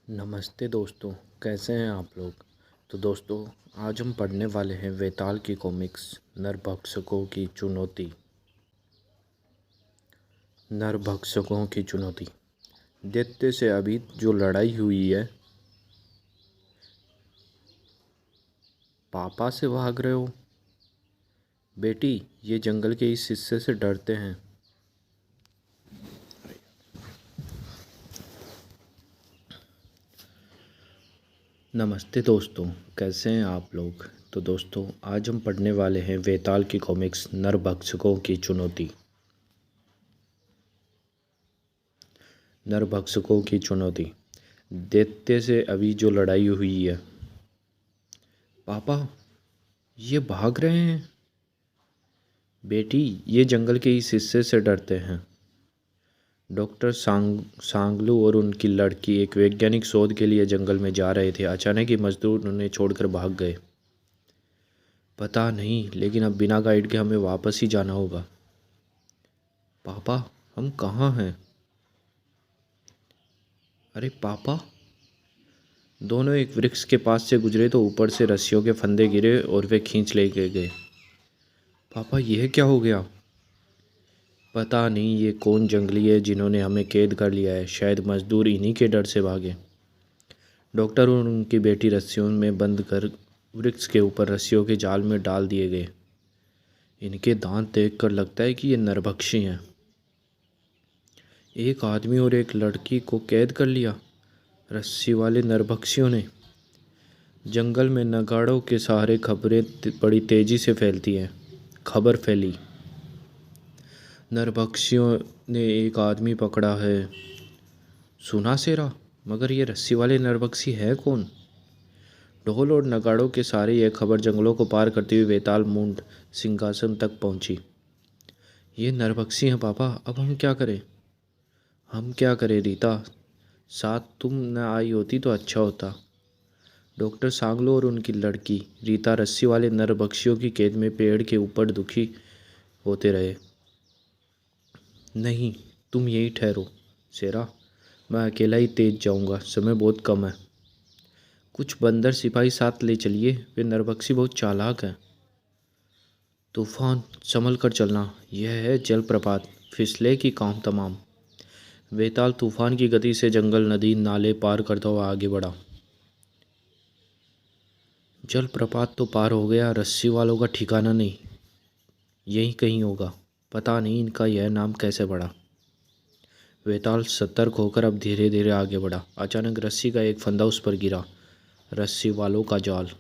नमस्ते दोस्तों, कैसे हैं आप लोग। तो दोस्तों, आज हम पढ़ने वाले हैं वेताल की कॉमिक्स नरभक्षकों की चुनौती। नरभक्षकों की चुनौती। दैत्य से अभी जो लड़ाई हुई है। पापा से भाग रहे हो बेटी, ये जंगल के इस हिस्से से डरते हैं। नमस्ते दोस्तों, कैसे हैं आप लोग। तो दोस्तों, आज हम पढ़ने वाले हैं वेताल की कॉमिक्स नरभक्षकों की चुनौती। नरभक्षकों की चुनौती। दैत्य से अभी जो लड़ाई हुई है। पापा, ये भाग रहे हैं बेटी, ये जंगल के इस हिस्से से डरते हैं। डॉक्टर सांगलू और उनकी लड़की एक वैज्ञानिक शोध के लिए जंगल में जा रहे थे। अचानक ही मजदूर उन्हें छोड़कर भाग गए। पता नहीं, लेकिन अब बिना गाइड के हमें वापस ही जाना होगा। पापा, हम कहाँ हैं। अरे पापा। दोनों एक वृक्ष के पास से गुजरे तो ऊपर से रस्सियों के फंदे गिरे और वे खींच ले गए। पापा, यह क्या हो गया। पता नहीं, ये कौन जंगली है जिन्होंने हमें कैद कर लिया है। शायद मजदूर इन्हीं के डर से भागे। डॉक्टर और उनकी बेटी रस्सियों में बंद कर वृक्ष के ऊपर रस्सियों के जाल में डाल दिए गए। इनके दांत देखकर लगता है कि ये नरभक्षी हैं। एक आदमी और एक लड़की को कैद कर लिया रस्सी वाले नरभक्षियों ने। जंगल में नगाड़ों के सहारे खबरें बड़ी तेजी से फैलती हैं। खबर फैली, नरभक्षियों ने एक आदमी पकड़ा है। सुना सेरा, मगर ये रस्सी वाले नरभक्षी है कौन। ढोल और नगाड़ों के सहारे यह खबर जंगलों को पार करती हुई वेताल मुंड सिंहासन तक पहुंची। ये नरभक्षी हैं पापा, अब हम क्या करें। हम क्या करें रीता, साथ तुम न आई होती तो अच्छा होता। डॉक्टर सांगलो और उनकी लड़की रीता रस्सी वाले नरभक्षियों की कैद में पेड़ के ऊपर दुखी होते रहे। नहीं, तुम यहीं ठहरो शेरा, मैं अकेला ही तेज जाऊंगा, समय बहुत कम है। कुछ बंदर सिपाही साथ ले चलिए, वे नरभक्षी बहुत चालाक हैं। तूफान, संभल कर चलना, यह है जलप्रपात, फिसले की काम तमाम। वेताल तूफान की गति से जंगल, नदी, नाले पार करता हुआ आगे बढ़ा। जलप्रपात तो पार हो गया, रस्सी वालों का ठिकाना नहीं, यहीं कहीं होगा। पता नहीं इनका यह नाम कैसे बढ़ा। वेताल सतर्क होकर अब धीरे धीरे आगे बढ़ा। अचानक रस्सी का एक फंदा उस पर गिरा। रस्सी वालों का जाल।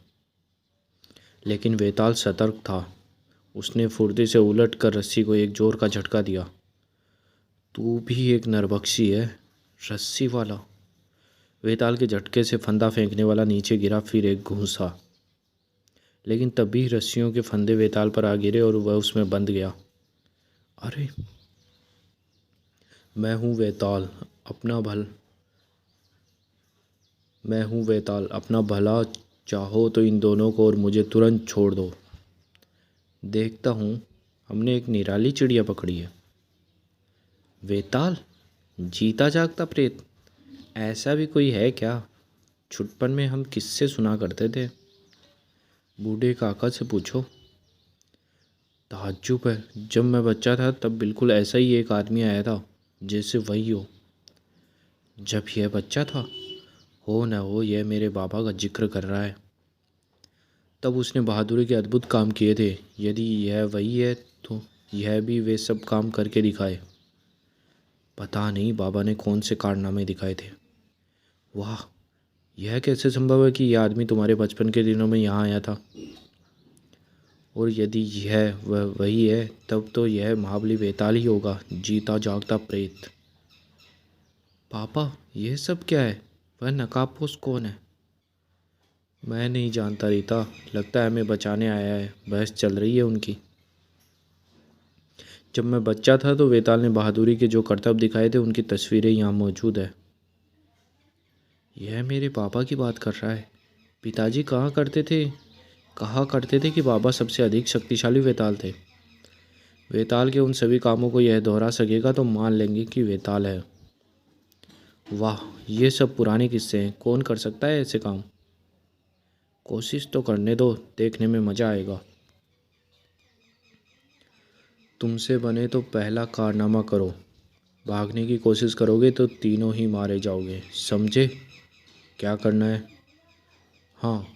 लेकिन वेताल सतर्क था। उसने फुर्ती से उलट कर रस्सी को एक जोर का झटका दिया। तू भी एक नरभक्षी है, रस्सी वाला। वेताल के झटके से फंदा फेंकने वाला नीचे गिरा, फिर एक घूंसा। लेकिन तभी रस्सियों के फंदे वेताल पर आ गिरे और वह उसमें बंध गया। अरे, मैं हूँ वेताल, अपना भला चाहो तो इन दोनों को और मुझे तुरंत छोड़ दो। देखता हूँ, हमने एक निराली चिड़िया पकड़ी है। वेताल, जीता जागता प्रेत, ऐसा भी कोई है क्या। छुटपन में हम किससे सुना करते थे। बूढ़े काका से पूछो। ताज्जुब है, जब मैं बच्चा था तब बिल्कुल ऐसा ही एक आदमी आया था, जैसे वही हो। जब यह बच्चा था, हो न हो यह मेरे बाबा का जिक्र कर रहा है। तब उसने बहादुरी के अद्भुत काम किए थे। यदि यह वही है तो यह भी वे सब काम करके दिखाए। पता नहीं बाबा ने कौन से कारनामे दिखाए थे। वाह, यह कैसे संभव है कि यह आदमी तुम्हारे बचपन के दिनों में यहाँ आया था। और यदि यह वही है तब तो यह महाबली वेताल ही होगा, जीता जागता प्रेत। पापा, यह सब क्या है। वह नकाबपोश कौन है। मैं नहीं जानता रीता, लगता है हमें बचाने आया है। बहस चल रही है उनकी। जब मैं बच्चा था तो वेताल ने बहादुरी के जो करतब दिखाए थे उनकी तस्वीरें यहाँ मौजूद है। यह मेरे पापा की बात कर रहा है। पिताजी कहा करते थे कि बाबा सबसे अधिक शक्तिशाली वेताल थे। वेताल के उन सभी कामों को यह दोहरा सकेगा तो मान लेंगे कि वेताल है। वाह, ये सब पुराने किस्से हैं। कौन कर सकता है ऐसे काम? कोशिश तो करने दो, देखने में मज़ा आएगा। तुमसे बने तो पहला कारनामा करो। भागने की कोशिश करोगे तो तीनों ही मारे जाओगे, समझे? क्या करना है? हाँ,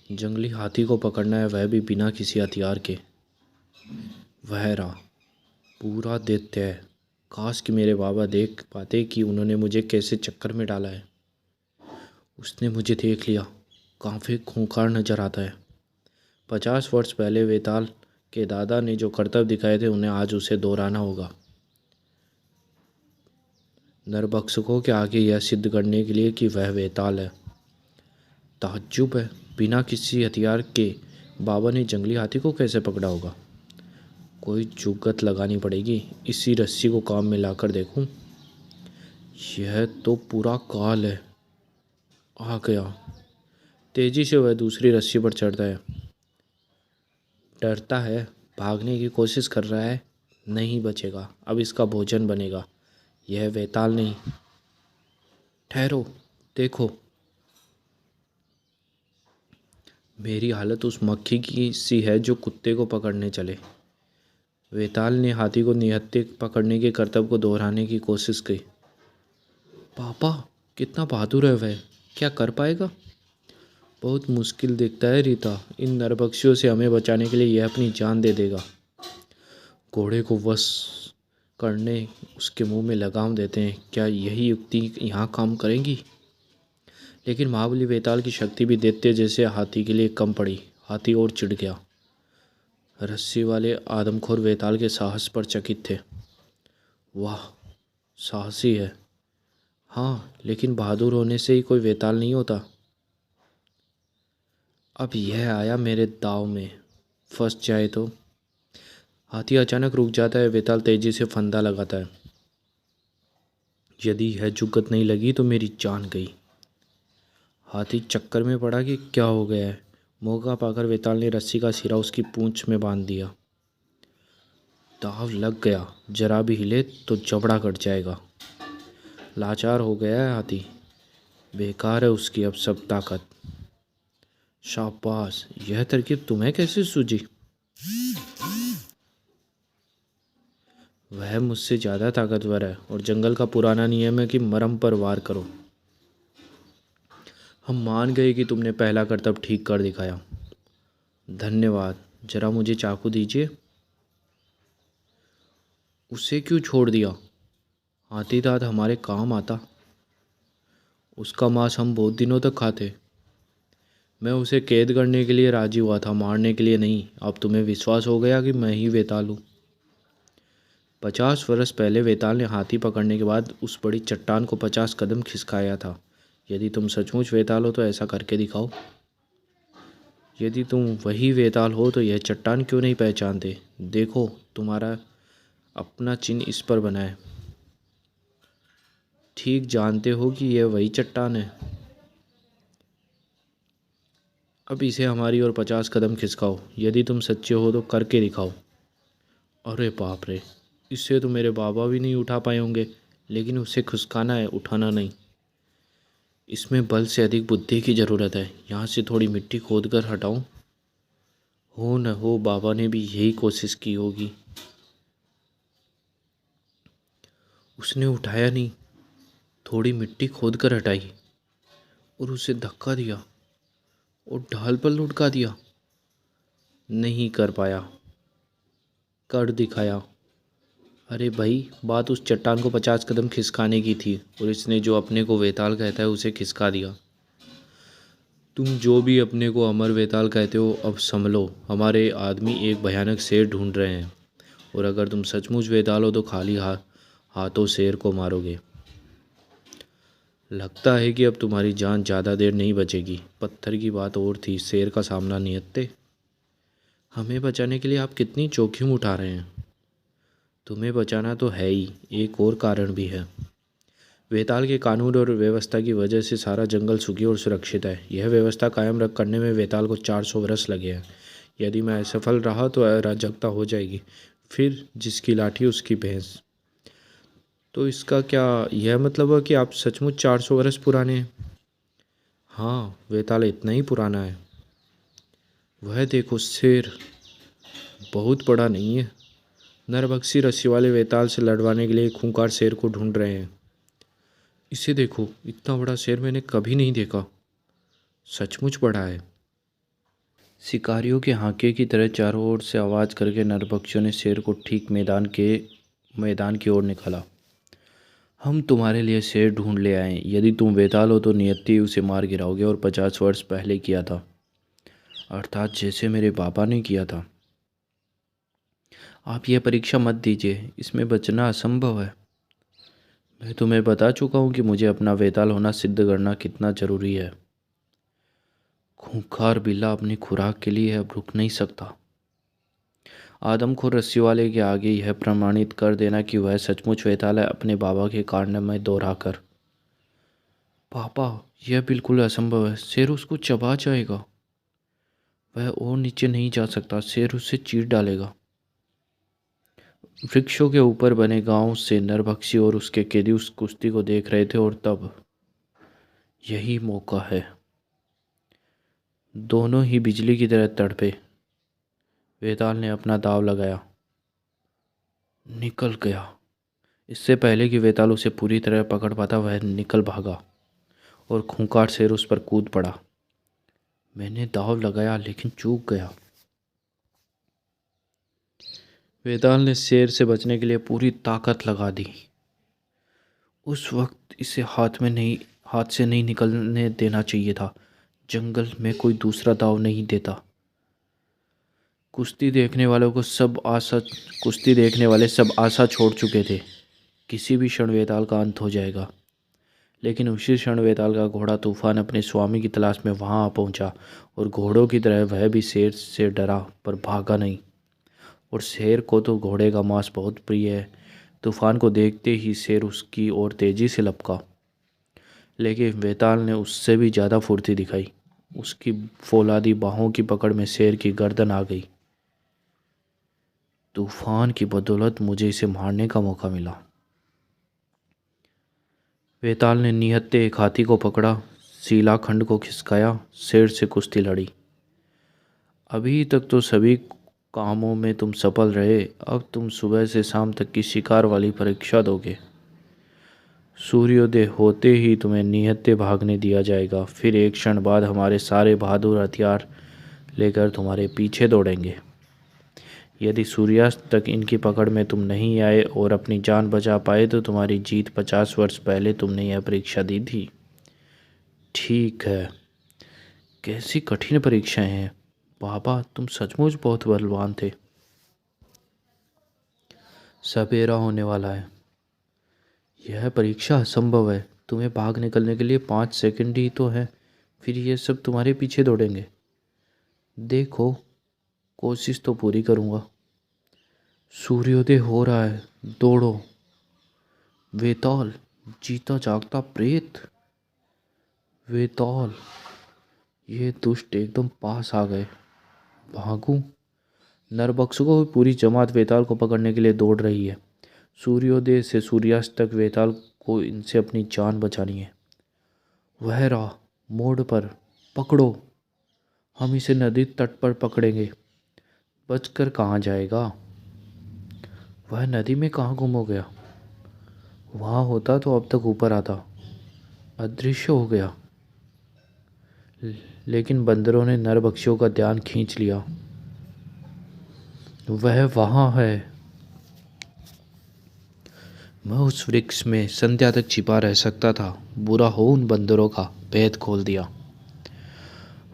जंगली हाथी को पकड़ना है, वह भी बिना किसी हथियार के। वह रहा, पूरा दैत्य है। काश कि मेरे बाबा देख पाते कि उन्होंने मुझे कैसे चक्कर में डाला है। उसने मुझे देख लिया, काफ़ी खूंखार नजर आता है। 50 वर्ष पहले वेताल के दादा ने जो करतब दिखाए थे उन्हें आज उसे दोहराना होगा। नरभक्षकों के आगे यह सिद्ध करने के लिए कि वह वेताल है। ताज्जुब है, बिना किसी हथियार के बाबा ने जंगली हाथी को कैसे पकड़ा होगा? कोई जुगत लगानी पड़ेगी। इसी रस्सी को काम में लाकर देखूं। यह तो पूरा काल है। आ गया। तेजी से वह दूसरी रस्सी पर चढ़ता है। डरता है, भागने की कोशिश कर रहा है। नहीं बचेगा, अब इसका भोजन बनेगा। यह वेताल नहीं। ठहरो, देखो। मेरी हालत उस मक्खी की सी है जो कुत्ते को पकड़ने चले। वेताल ने हाथी को निहत्थे पकड़ने के करतब को दोहराने की कोशिश की। पापा, कितना बहादुर है वह। क्या कर पाएगा? बहुत मुश्किल दिखता है रीता। इन नरभक्षियों से हमें बचाने के लिए यह अपनी जान दे देगा। घोड़े को वश करने उसके मुंह में लगाम देते हैं। क्या यही युक्ति यहाँ काम करेगी? लेकिन महाबली वेताल की शक्ति भी दैत्य जैसे हाथी के लिए कम पड़ी। हाथी और चिढ़ गया। रस्सी वाले आदमखोर वेताल के साहस पर चकित थे। वाह, साहसी है। हाँ, लेकिन बहादुर होने से ही कोई वेताल नहीं होता। अब यह आया मेरे दाव में, फंस जाए तो। हाथी अचानक रुक जाता है। वेताल तेजी से फंदा लगाता है। यदि यह जुगत नहीं लगी तो मेरी जान गई। हाथी चक्कर में पड़ा कि क्या हो गया है। मौका पाकर वेताल ने रस्सी का सिरा उसकी पूंछ में बांध दिया। दाव लग गया। जरा भी हिले तो जबड़ा कट जाएगा। लाचार हो गया है हाथी। बेकार है उसकी अब सब ताकत। शाबाश, यह तरकीब तुम्हें कैसे सूझी? वह मुझसे ज़्यादा ताकतवर है और जंगल का पुराना नियम है कि मरम पर वार करो। हम मान गए कि तुमने पहला करतब ठीक कर दिखाया। धन्यवाद। जरा मुझे चाकू दीजिए। उसे क्यों छोड़ दिया? हाथी दांत हमारे काम आता। उसका मांस हम बहुत दिनों तक खाते। मैं उसे कैद करने के लिए राजी हुआ था, मारने के लिए नहीं। अब तुम्हें विश्वास हो गया कि मैं ही वेताल हूँ। 50 वर्ष पहले वेताल ने हाथी पकड़ने के बाद उस बड़ी चट्टान को 50 कदम खिसकाया था। यदि तुम सचमुच वेताल हो तो ऐसा करके दिखाओ। यदि तुम वही वेताल हो तो यह चट्टान क्यों नहीं पहचानते? देखो, तुम्हारा अपना चिन्ह इस पर बना है। ठीक जानते हो कि यह वही चट्टान है। अब इसे हमारी ओर 50 कदम खिसकाओ। यदि तुम सच्चे हो तो करके दिखाओ। अरे बाप रे, इससे तो मेरे बाबा भी नहीं उठा पाए होंगे। लेकिन उसे खिसकाना है, उठाना नहीं। इसमें बल से अधिक बुद्धि की ज़रूरत है। यहाँ से थोड़ी मिट्टी खोद कर हटाऊँ। हो न हो बाबा ने भी यही कोशिश की होगी। उसने उठाया नहीं, थोड़ी मिट्टी खोद कर हटाई और उसे धक्का दिया और ढाल पर लुढ़का दिया। नहीं कर पाया। कर दिखाया। अरे भाई, बात उस चट्टान को 50 कदम खिसकाने की थी और इसने जो अपने को वेताल कहता है उसे खिसका दिया। तुम जो भी अपने को अमर वेताल कहते हो, अब संभलो। हमारे आदमी एक भयानक शेर ढूंढ रहे हैं और अगर तुम सचमुच वेताल हो तो खाली हाथों शेर को मारोगे। लगता है कि अब तुम्हारी जान ज़्यादा देर नहीं बचेगी। पत्थर की बात और थी, शेर का सामना नियत्ते। हमें बचाने के लिए आप कितनी जोखिम उठा रहे हैं। तुम्हें बचाना तो है ही, एक और कारण भी है। वेताल के कानून और व्यवस्था की वजह से सारा जंगल सुखी और सुरक्षित है। यह व्यवस्था कायम रख करने में वेताल को 400 वर्ष लगे हैं। यदि मैं असफल रहा तो अराजकता हो जाएगी। फिर जिसकी लाठी उसकी भैंस। तो इसका क्या यह मतलब है कि आप सचमुच 400 वर्ष पुराने हैं? हाँ, वेताल इतना ही पुराना है। वह देखो शेर, बहुत बड़ा नहीं है। नरभक्षी रस्सी वाले वेताल से लड़वाने के लिए एक खूंखार शेर को ढूंढ रहे हैं। इसे देखो, इतना बड़ा शेर मैंने कभी नहीं देखा। सचमुच बड़ा है। शिकारियों के हाके की तरह चारों ओर से आवाज़ करके नरभक्षियों ने शेर को ठीक मैदान की ओर निकाला। हम तुम्हारे लिए शेर ढूंढ ले आए। यदि तुम वेताल हो तो नियति उसे मार गिराओगे और 50 वर्ष पहले किया था, अर्थात जैसे मेरे पापा ने किया था। आप यह परीक्षा मत दीजिए, इसमें बचना असंभव है। मैं तुम्हें बता चुका हूँ कि मुझे अपना वेताल होना सिद्ध करना कितना जरूरी है। खूंखार बिल्ला अपनी खुराक के लिए अब रुक नहीं सकता। आदमखोर रस्सी वाले के आगे यह प्रमाणित कर देना कि वह सचमुच वेताल है, अपने बाबा के कारनामे दोहराकर। पापा, यह बिल्कुल असंभव है। शेर उसको चबा जाएगा। वह और नीचे नहीं जा सकता, शेर उसे चीर डालेगा। वृक्षों के ऊपर बने गांव से नरभक्षी और उसके कैदी उस कुश्ती को देख रहे थे और तब यही मौका है। दोनों ही बिजली की तरह तड़पे। वेताल ने अपना दांव लगाया, निकल गया। इससे पहले कि वेताल उसे पूरी तरह पकड़ पाता वह निकल भागा और खूंखार शेर उस पर कूद पड़ा। मैंने दांव लगाया लेकिन चूक गया। वेताल ने शेर से बचने के लिए पूरी ताकत लगा दी। उस वक्त इसे हाथ से नहीं निकलने देना चाहिए था। जंगल में कोई दूसरा दांव नहीं देता। कुश्ती देखने वाले सब आशा छोड़ चुके थे। किसी भी क्षण वेताल का अंत हो जाएगा। लेकिन उसी क्षण वेताल का घोड़ा तूफान अपने स्वामी की तलाश में वहां आ पहुंचा और घोड़ों की तरह वह भी शेर से डरा पर भागा नहीं। और शेर को तो घोड़े का मांस बहुत प्रिय है। तूफान को देखते ही शेर उसकी ओर तेजी से लपका, लेकिन वेताल ने उससे भी ज़्यादा फुर्ती दिखाई। उसकी फौलादी बाहों की पकड़ में शेर की गर्दन आ गई। तूफान की बदौलत मुझे इसे मारने का मौका मिला। वेताल ने निहत्थे एक हाथी को पकड़ा, शिलाखंड को खिसकाया, शेर से कुश्ती लड़ी। अभी तक तो सभी कामों में तुम सफल रहे, अब तुम सुबह से शाम तक की शिकार वाली परीक्षा दोगे। सूर्योदय होते ही तुम्हें निहत्थे भागने दिया जाएगा। फिर एक क्षण बाद हमारे सारे बहादुर हथियार लेकर तुम्हारे पीछे दौड़ेंगे। यदि सूर्यास्त तक इनकी पकड़ में तुम नहीं आए और अपनी जान बचा पाए तो तुम्हारी जीत 50 वर्ष पहले तुमने यह परीक्षा दी थी। ठीक है, कैसी कठिन परीक्षाएं हैं। बाबा, तुम सचमुच बहुत बलवान थे। सवेरा होने वाला है। यह परीक्षा असंभव है। तुम्हें भाग निकलने के लिए 5 सेकंड ही तो है, फिर ये सब तुम्हारे पीछे दौड़ेंगे। देखो, कोशिश तो पूरी करूँगा। सूर्योदय हो रहा है, दौड़ो। वेताल, जीता जागता प्रेत। वेताल, ये दुष्ट एकदम पास आ गए। भागूं? नरभक्षकों की पूरी जमात वेताल को पकड़ने के लिए दौड़ रही है। सूर्योदय से सूर्यास्त तक वेताल को इनसे अपनी जान बचानी है। वह रहा मोड़ पर, पकड़ो। हम इसे नदी तट पर पकड़ेंगे। बचकर कहाँ जाएगा? वह नदी में कहाँ गुम हो गया? वहाँ होता तो अब तक ऊपर आता। अदृश्य हो गया। लेकिन बंदरों ने नरभक्षियों का ध्यान खींच लिया। वह वहाँ है। मैं उस वृक्ष में संध्या तक छिपा रह सकता था। बुरा हो उन बंदरों का, भेद खोल दिया।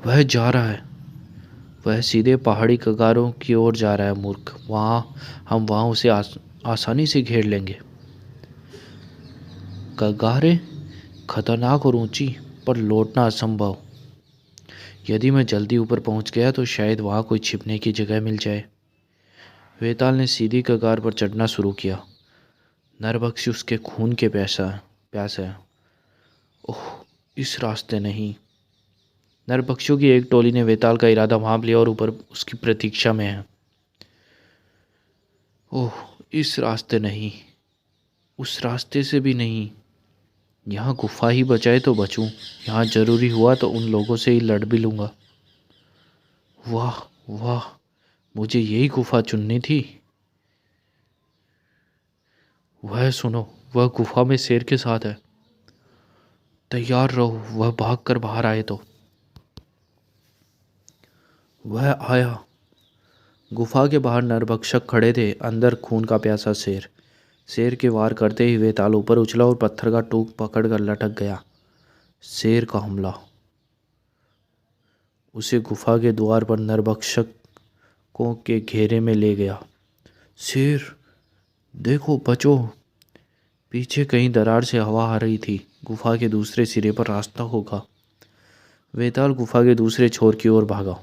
वह जा रहा है। वह सीधे पहाड़ी कगारों की ओर जा रहा है। मूर्ख, हम वहाँ उसे आसानी से घेर लेंगे। कगारें खतरनाक और ऊंची, पर लौटना असंभव। यदि मैं जल्दी ऊपर पहुंच गया तो शायद वहाँ कोई छिपने की जगह मिल जाए। वेताल ने सीधी कगार पर चढ़ना शुरू किया। नरभक्षी उसके खून के प्यास है। ओह, इस रास्ते नहीं। नरभक्षियों की एक टोली ने वेताल का इरादा भांप लिया और ऊपर उसकी प्रतीक्षा में है। ओह, इस रास्ते नहीं। उस रास्ते से भी नहीं। यहाँ गुफा ही बचाए तो बचूं, यहाँ ज़रूरी हुआ तो उन लोगों से ही लड़ भी लूँगा। वाह वाह, मुझे यही गुफा चुननी थी। वह सुनो, वह गुफा में शेर के साथ है। तैयार रहो, वह भागकर बाहर आए तो। वह आया। गुफा के बाहर नरभक्षक खड़े थे, अंदर खून का प्यासा शेर। शेर के वार करते ही वेताल ऊपर उछला और पत्थर का टूक पकड़कर लटक गया। शेर का हमला उसे गुफा के द्वार पर नरभक्षकों के घेरे में ले गया। शेर, देखो, बचो। पीछे कहीं दरार से हवा आ रही थी। गुफा के दूसरे सिरे पर रास्ता होगा। वेताल गुफा के दूसरे छोर की ओर भागा।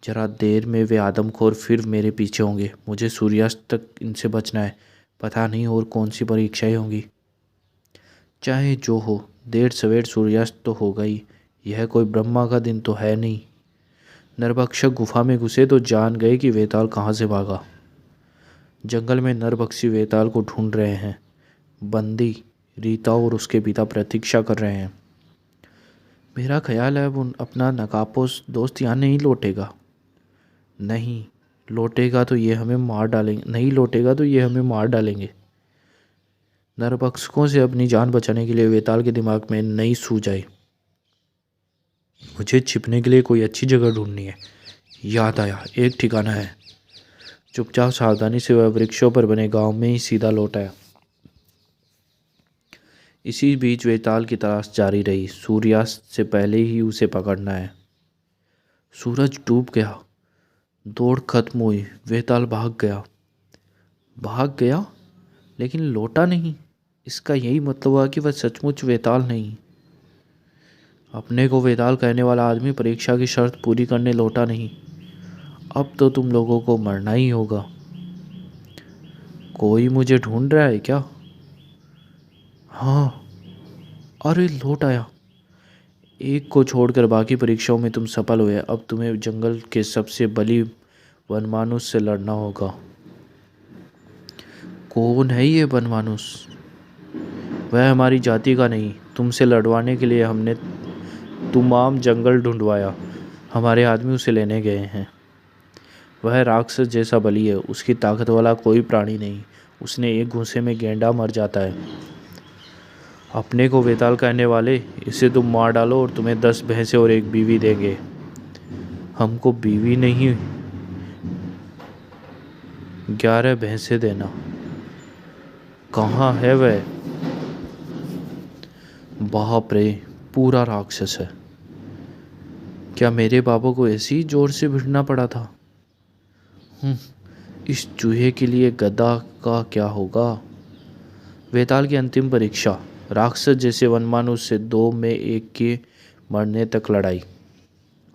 जरा देर में वे आदमखोर फिर मेरे पीछे होंगे। मुझे सूर्यास्त तक इनसे बचना है। पता नहीं और कौन सी परीक्षाएं होंगी। चाहे जो हो, देर सवेर सूर्यास्त तो होगा ही। यह कोई ब्रह्मा का दिन तो है नहीं। नरभक्षक गुफा में घुसे तो जान गए कि वेताल कहाँ से भागा। जंगल में नरभक्षी वेताल को ढूंढ रहे हैं। बंदी रीता और उसके पिता प्रतीक्षा कर रहे हैं। मेरा ख्याल है वो अपना नकाबपोश दोस्त यहाँ नहीं लौटेगा। नहीं लौटेगा तो ये हमें मार डालेंगे। नरभक्षकों से अपनी जान बचाने के लिए वेताल के दिमाग में नई सूझ आई। मुझे छिपने के लिए कोई अच्छी जगह ढूंढनी है। याद आया, एक ठिकाना है। चुपचाप सावधानी से वह वृक्षों पर बने गांव में ही सीधा लौट आया। इसी बीच वेताल की तलाश जारी रही। सूर्यास्त से पहले ही उसे पकड़ना है। सूरज डूब गया। दौड़ खत्म हुई। वेताल भाग गया लेकिन लौटा नहीं। इसका यही मतलब हुआ कि वह सचमुच वेताल नहीं। अपने को वेताल कहने वाला आदमी परीक्षा की शर्त पूरी करने लौटा नहीं। अब तो तुम लोगों को मरना ही होगा। कोई मुझे ढूंढ रहा है क्या? हाँ, अरे लौट आया। एक को छोड़कर बाकी परीक्षाओं में तुम सफल हुए। अब तुम्हें जंगल के सबसे बली वनमानुष से लड़ना होगा। कौन है ये वनमानुष? वह हमारी जाति का नहीं। तुमसे लड़वाने के लिए हमने तमाम जंगल ढूंढवाया। हमारे आदमी उसे लेने गए हैं। वह राक्षस जैसा बली है। उसकी ताकत वाला कोई प्राणी नहीं। उसने एक घूंसे में गेंडा मर जाता है। अपने को वेताल कहने वाले, इसे तुम मार डालो और तुम्हें 10 भैंसे और एक बीवी देंगे। हमको बीवी नहीं, 11 भैंसे देना। कहाँ है वह? बाप रे, पूरा राक्षस है। क्या मेरे बाबा को ऐसे ही जोर से भिड़ना पड़ा था? इस चूहे के लिए गधा का क्या होगा? वेताल की अंतिम परीक्षा। राक्षस जैसे वनमानुष से 2 में 1 के मरने तक लड़ाई।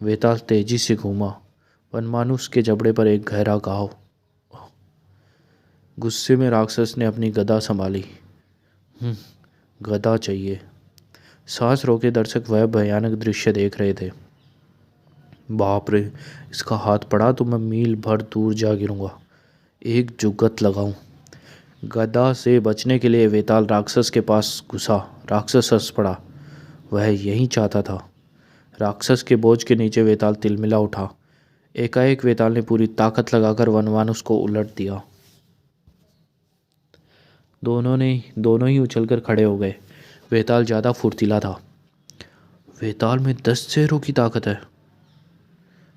वेताल तेजी से घूमा। वनमानुष के जबड़े पर एक गहरा घाव। गुस्से में राक्षस ने अपनी गदा संभाली। गदा चाहिए। सांस रोके दर्शक वह भयानक दृश्य देख रहे थे। बाप रे, इसका हाथ पड़ा तो मैं मील भर दूर जा गिरूंगा। एक जुगत लगाऊं। गदा से बचने के लिए वेताल राक्षस के पास घुसा। राक्षस हंस पड़ा। वह यही चाहता था। राक्षस के बोझ के नीचे वेताल तिलमिला उठा। एकाएक वेताल ने पूरी ताकत लगाकर वनमानुष को उलट दिया। दोनों ही उछलकर खड़े हो गए। वेताल ज़्यादा फुर्तीला था। वेताल में 10 शेरों की ताकत है।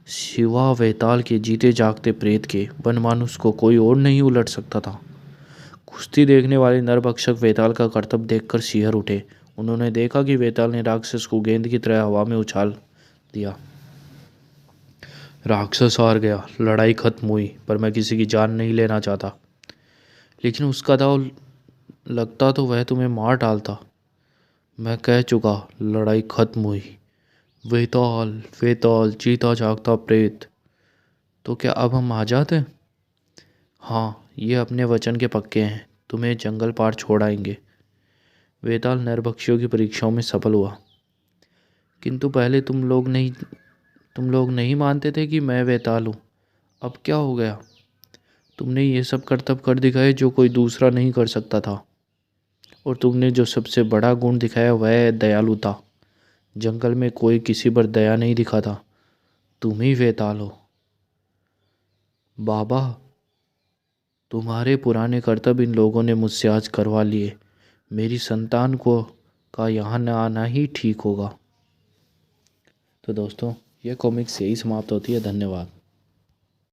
सिवा वेताल के जीते जागते प्रेत के वनमानुष को कोई और नहीं उलट सकता था। कुश्ती देखने वाले नरभक्षक वेताल का करतब देखकर सिहर उठे। उन्होंने देखा कि वेताल ने राक्षस को गेंद की तरह हवा में उछाल दिया। राक्षस हार गया। लड़ाई खत्म हुई, पर मैं किसी की जान नहीं लेना चाहता। लेकिन उसका दाव लगता तो वह तुम्हें मार डालता। मैं कह चुका, लड़ाई खत्म हुई। वेताल वेताल, जीता जागता प्रेत। तो क्या अब हम आ जाते? हाँ, ये अपने वचन के पक्के हैं। तुम्हें जंगल पार छोड़ आएंगे। वेताल नरभक्षियों की परीक्षाओं में सफल हुआ। किंतु पहले तुम लोग नहीं मानते थे कि मैं वेताल हूँ। अब क्या हो गया? तुमने ये सब करतब कर दिखाए जो कोई दूसरा नहीं कर सकता था। और तुमने जो सबसे बड़ा गुण दिखाया वह है दयालुता। जंगल में कोई किसी पर दया नहीं दिखाता, तुम ही वेताल हो। बाबा, तुम्हारे पुराने कर्तव्य इन लोगों ने मुझसे आज करवा लिए। मेरी संतान को का यहाँ न आना ही ठीक होगा। तो दोस्तों, यह कॉमिक्स यही समाप्त होती है। धन्यवाद।